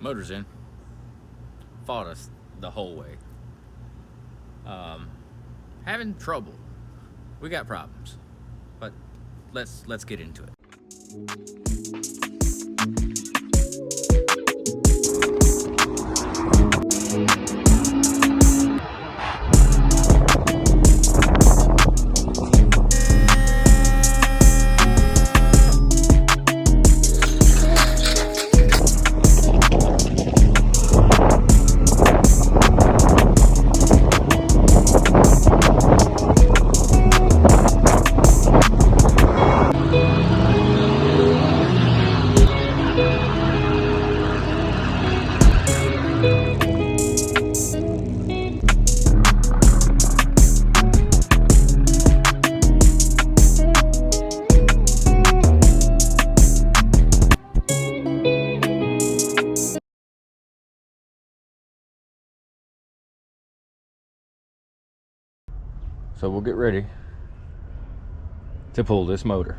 Motor's in. Fought us the whole way. Having trouble. We got problems. But let's get into it. So we'll get ready to pull this motor.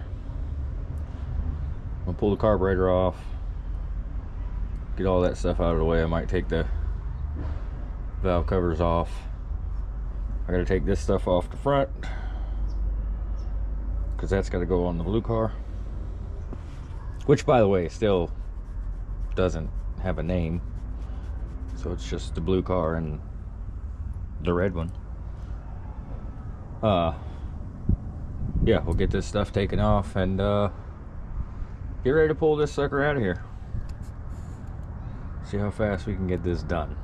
I'll pull the carburetor off, get all that stuff out of the way. I might take the valve covers off. I gotta take this stuff off the front because that's got to go on the blue car, which, by the way, still doesn't have a name, so it's just the blue car and the red one. Yeah, we'll get this stuff taken off and get ready to pull this sucker out of here. See how fast we can get this done.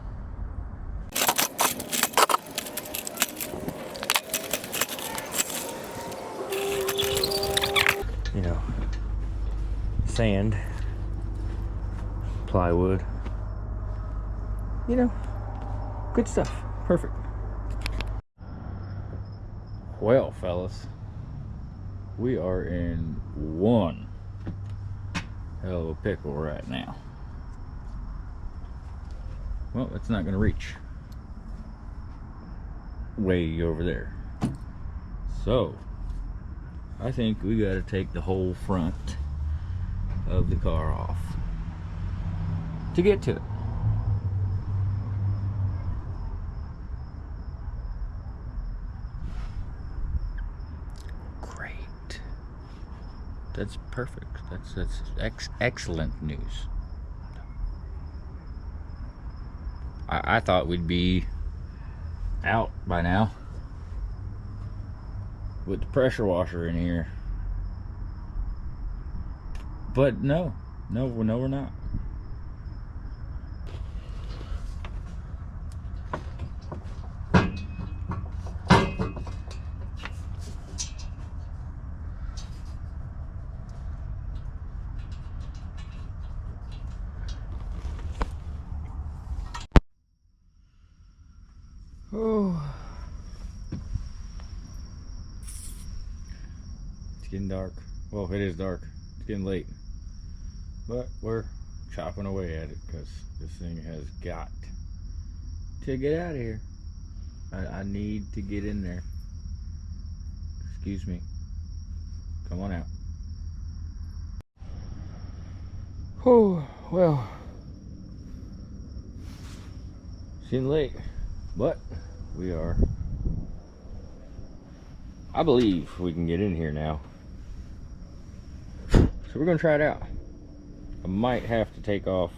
You know, sand, plywood, you know, good stuff. Perfect. Well, fellas, we are in one hell of a pickle right now. Well, it's not going to reach way over there. So, I think we got to take the whole front of the car off to get to it. That's perfect. That's excellent news. I thought we'd be out by now with the pressure washer in here, but no, we're not. Oh, it's getting dark. Well, it is dark. It's getting late, but we're chopping away at it because this thing has got to get out of here. I need to get in there. Excuse me. Come on out. Oh, well, it's getting late, but we are, I believe we can get in here now. So we're gonna try it out. I might have to take off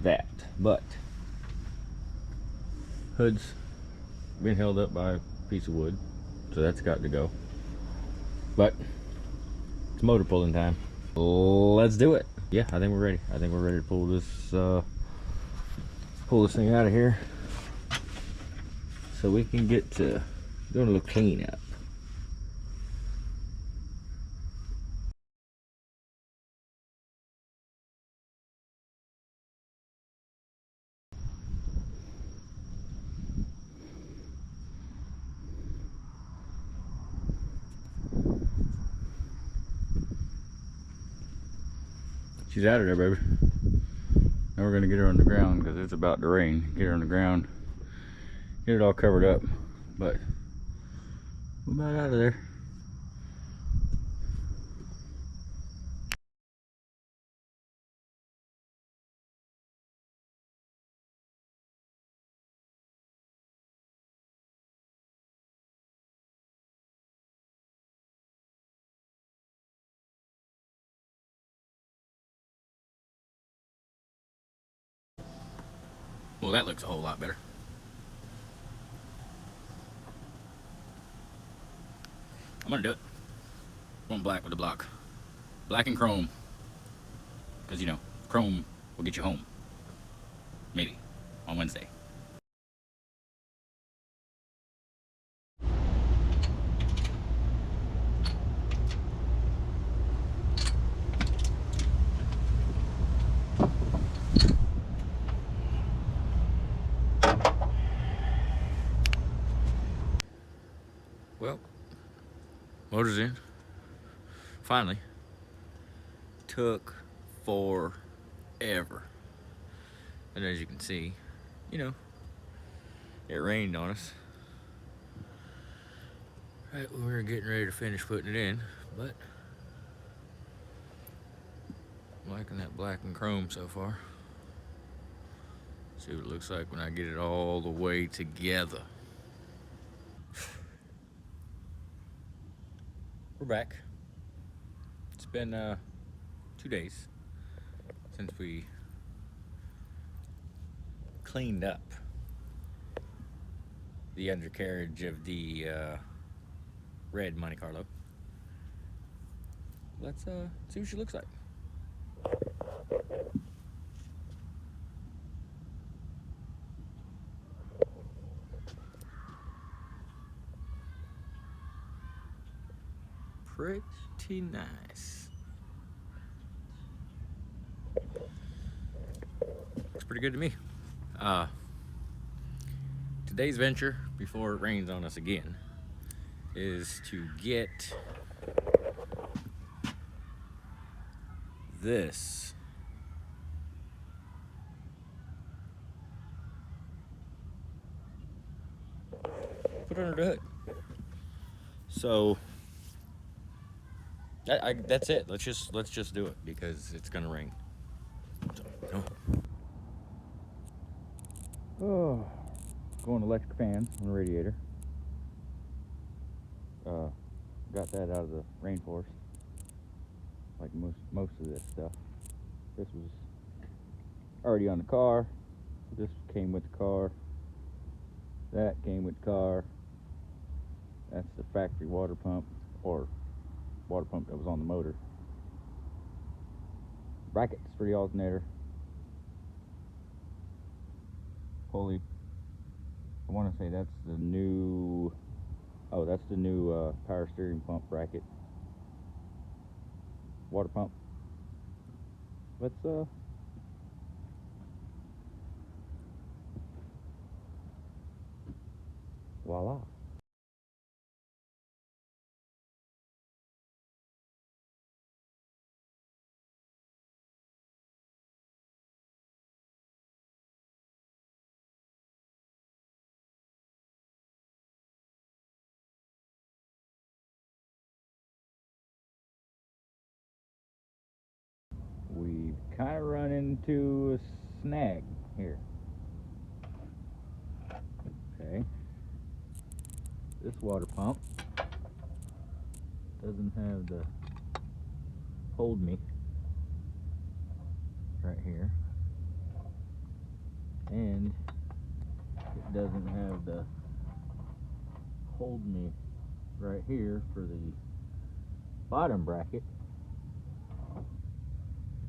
that, but hood's been held up by a piece of wood, so that's got to go. But it's motor pulling time. Let's do it. Yeah, I think we're ready. I think we're ready to pull this thing out of here, so we can get to doing a little cleanup. She's out of there, baby. Now we're gonna get her on the ground because it's about to rain. Get her on the ground, get it all covered up, but we're about out of there. Well, that looks a whole lot better. I'm gonna do it. Going black with the block. Black and chrome. Because, you know, chrome will get you home. Maybe. On Wednesday. Well, motor's in. Finally. Took forever. And as you can see, you know, it rained on us. Right when we were getting ready to finish putting it in, but I'm liking that black and chrome so far. See what it looks like when I get it all the way together. We're back. It's been 2 days since we cleaned up the undercarriage of the red Monte Carlo. Let's see what she looks like. Pretty nice. Looks pretty good to me. Today's venture, before it rains on us again, is to get this put under the hood. So that's it. Let's just do it because it's gonna rain. So, come on. Oh, going electric fan on the radiator. Got that out of the rainforest. Like most of this stuff. This was already on the car. This came with the car. That came with the car. That's the factory water pump, or water pump that was on the motor. Brackets for the alternator. Pulley. I want to say that's the new. Oh, that's the new power steering pump bracket. Water pump. Let's voila. We've kind of run into a snag here. Okay. This water pump doesn't have the hold me right here, and it doesn't have the hold me right here for the bottom bracket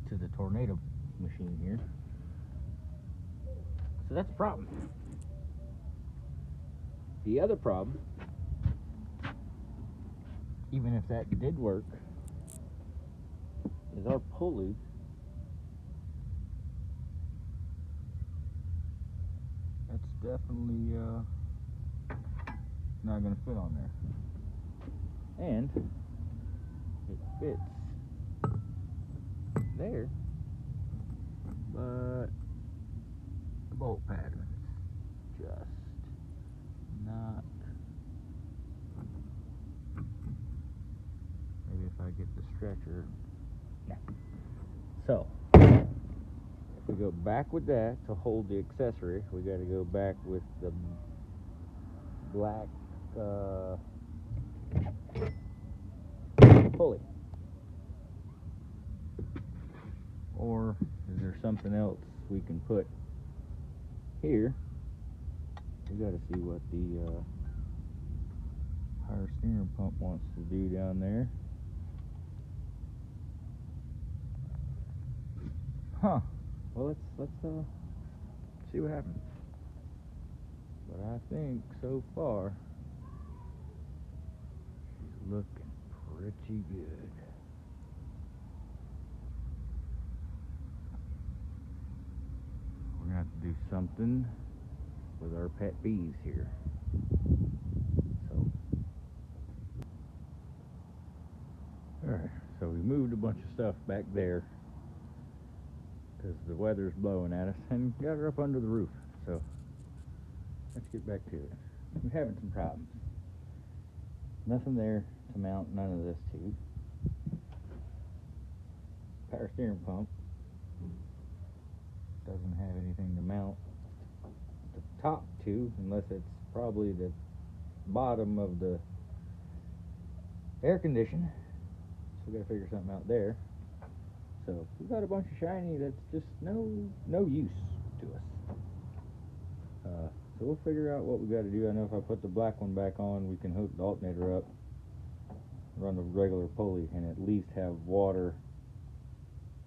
to the tornado machine here. So that's a problem. The other problem, even if that did work, is our pulley that's definitely not going to fit on there. And it fits there, but the bolt pattern is just not. Maybe if I get the stretcher. Nah. So if we go back with that to hold the accessory, we got to go back with the black pulley. Or is there something else we can put here, we got to see what the power steering pump wants to do down there. Huh. Well, let's see what happens. But I think so far she's looking pretty good. We're gonna have to do something with our pet bees here. So, alright, so we moved a bunch of stuff back there because the weather's blowing at us, and got her up under the roof. So let's get back to it. We're having some problems. Nothing there to mount none of this to. Power steering pump doesn't have anything to mount the top to, unless it's probably the bottom of the air conditioner. So we gotta figure something out there. So we've got a bunch of shiny that's just no use to us. So we'll figure out what we got to do. I know if I put the black one back on, we can hook the alternator up, run the regular pulley, and at least have water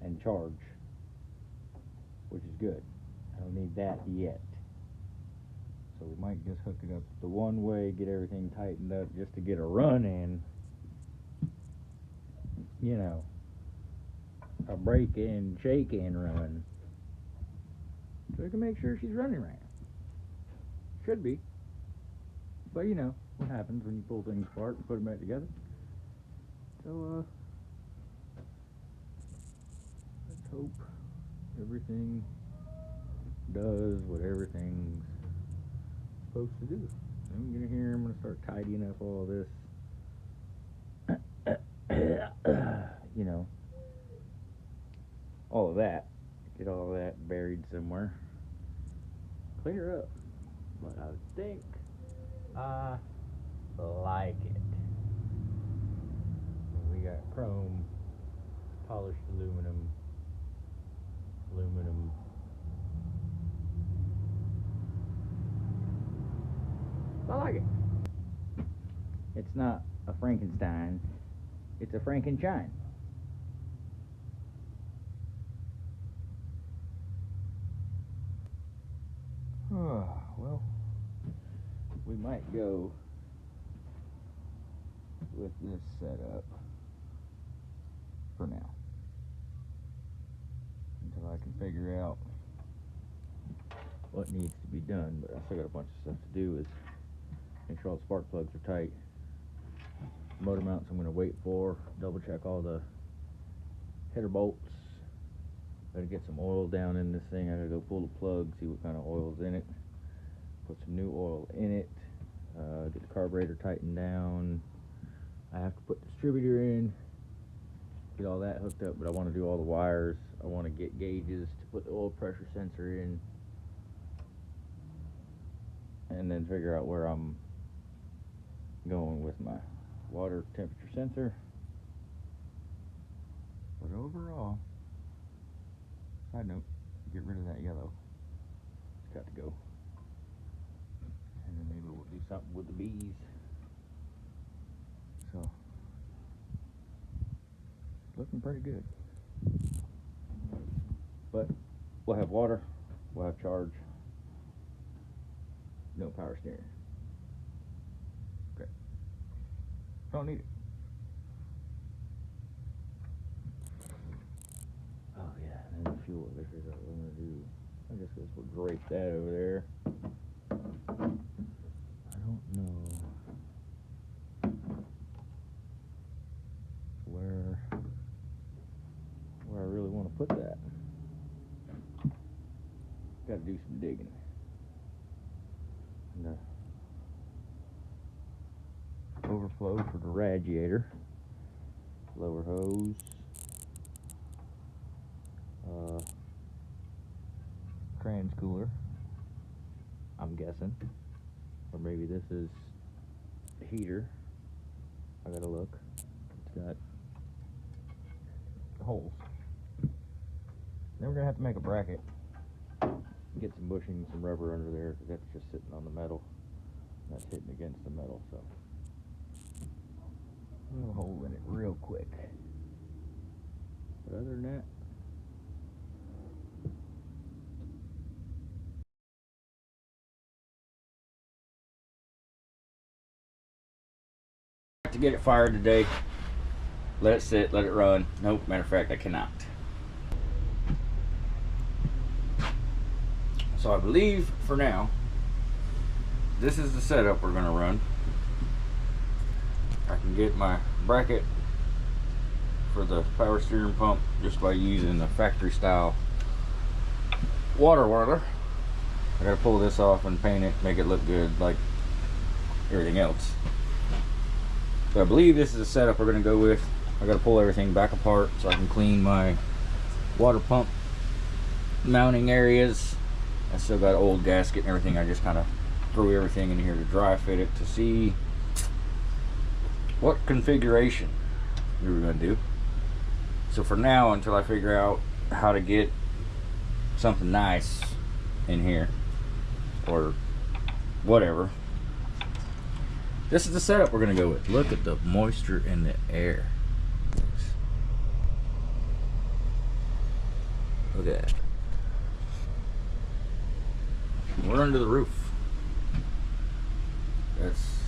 and charge, which is good. I don't need that yet. So we might just hook it up the one way, get everything tightened up just to get a run in, you know, a break in, shake in run, so we can make sure she's running right. Should be. But you know what happens when you pull things apart and put them back together. So let's hope everything does what everything's supposed to do. I'm gonna hear, I'm gonna start tidying up all this. You know, all of that. Get all of that buried somewhere. Clean her up. But I think I like it. We got chrome, polished aluminum. I like it. It's not a Frankenstein, it's a Frankenshine. Well, we might go with this setup for now, until I can figure out what needs to be done. But I still got a bunch of stuff to do, is make sure all the spark plugs are tight. Motor mounts I'm going to wait for, double check all the header bolts. Gotta get some oil down in this thing. I gotta go pull the plug, see what kind of oil's in it, put some new oil in it, get the carburetor tightened down. I have to put the distributor in, get all that hooked up, but I want to do all the wires. I want to get gauges to put the oil pressure sensor in, and then figure out where I'm going with my water temperature sensor. But overall, side note, get rid of that yellow. It's got to go. And then maybe we'll do something with the bees. So, looking pretty good. But we'll have water, we'll have charge, no power steering. Okay. Don't need it. Oh yeah, and then the fuel, I figure out what I'm gonna do. I guess we'll drape that over there. I don't know where I really want to put that. Got to do some digging. And the overflow for the radiator, lower hose, trans cooler, I'm guessing, or maybe this is the heater. I gotta look. It's got holes. Then we're gonna have to make a bracket get some bushing, some rubber under there, because that's just sitting on the metal. That's hitting against the metal, so we'll hole in it real quick. But other than that, to get it fired today, let it sit, let it run. Nope, matter of fact, I cannot. So I believe for now, this is the setup we're gonna run. I can get my bracket for the power steering pump just by using the factory style water whirler. I gotta pull this off and paint it, make it look good like everything else. So I believe this is the setup we're gonna go with. I gotta pull everything back apart so I can clean my water pump mounting areas. I still got old gasket and everything. I just kind of threw everything in here to dry fit it to see what configuration we were gonna do. So for now, until I figure out how to get something nice in here or whatever, this is the setup we're gonna go with. Look at the moisture in the air. Look at that. We're under the roof. That's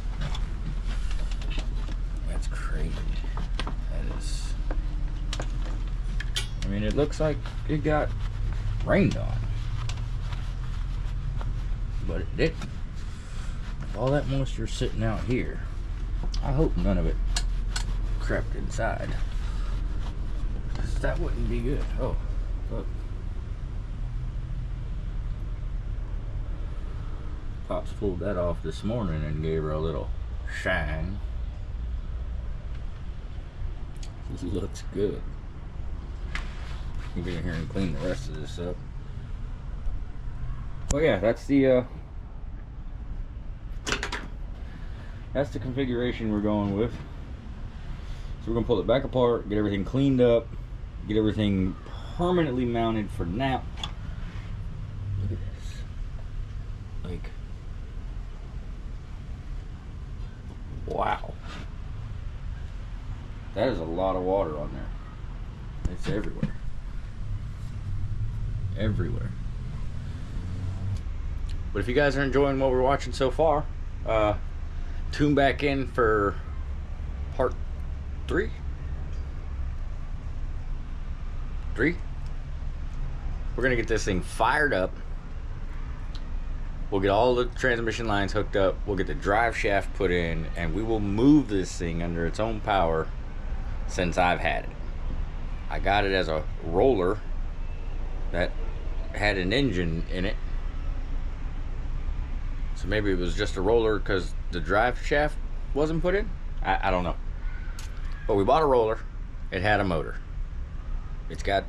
crazy. That is. I mean, it looks like it got rained on, but it didn't. All that moisture sitting out here, I hope none of it crept inside, 'cause that wouldn't be good. Oh, look. Pops pulled that off this morning and gave her a little shine. Looks good. Get in here and clean the rest of this up. Well, yeah, that's the configuration we're going with. So we're gonna pull it back apart, get everything cleaned up, get everything permanently mounted for now. Look at this. Like, wow. That is a lot of water on there. It's everywhere. Everywhere. But if you guys are enjoying what we're watching so far, tune back in for part 3. We're gonna get this thing fired up. We'll get all the transmission lines hooked up. We'll get the drive shaft put in, and we will move this thing under its own power since I've had it. I got it as a roller that had an engine in it. So maybe it was just a roller because the drive shaft wasn't put in. I don't know. But we bought a roller. It had a motor. It's got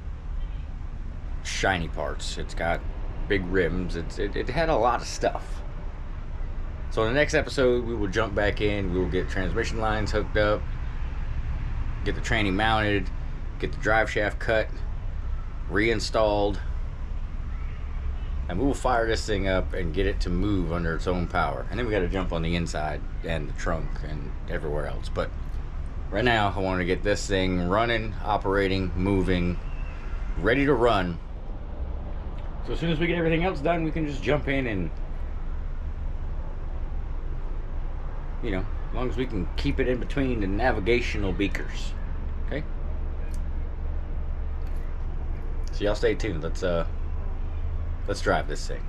shiny parts. It's got big rims. It had a lot of stuff. So in the next episode, we will jump back in. We will get transmission lines hooked up, get the tranny mounted, get the drive shaft cut, reinstalled, and we will fire this thing up and get it to move under its own power. And then we got to jump on the inside and the trunk and everywhere else. But right now, I want to get this thing running, operating, moving, ready to run. So as soon as we get everything else done, we can just jump in and, you know, as long as we can keep it in between the navigational beakers. Okay? So y'all stay tuned. Let's drive this thing.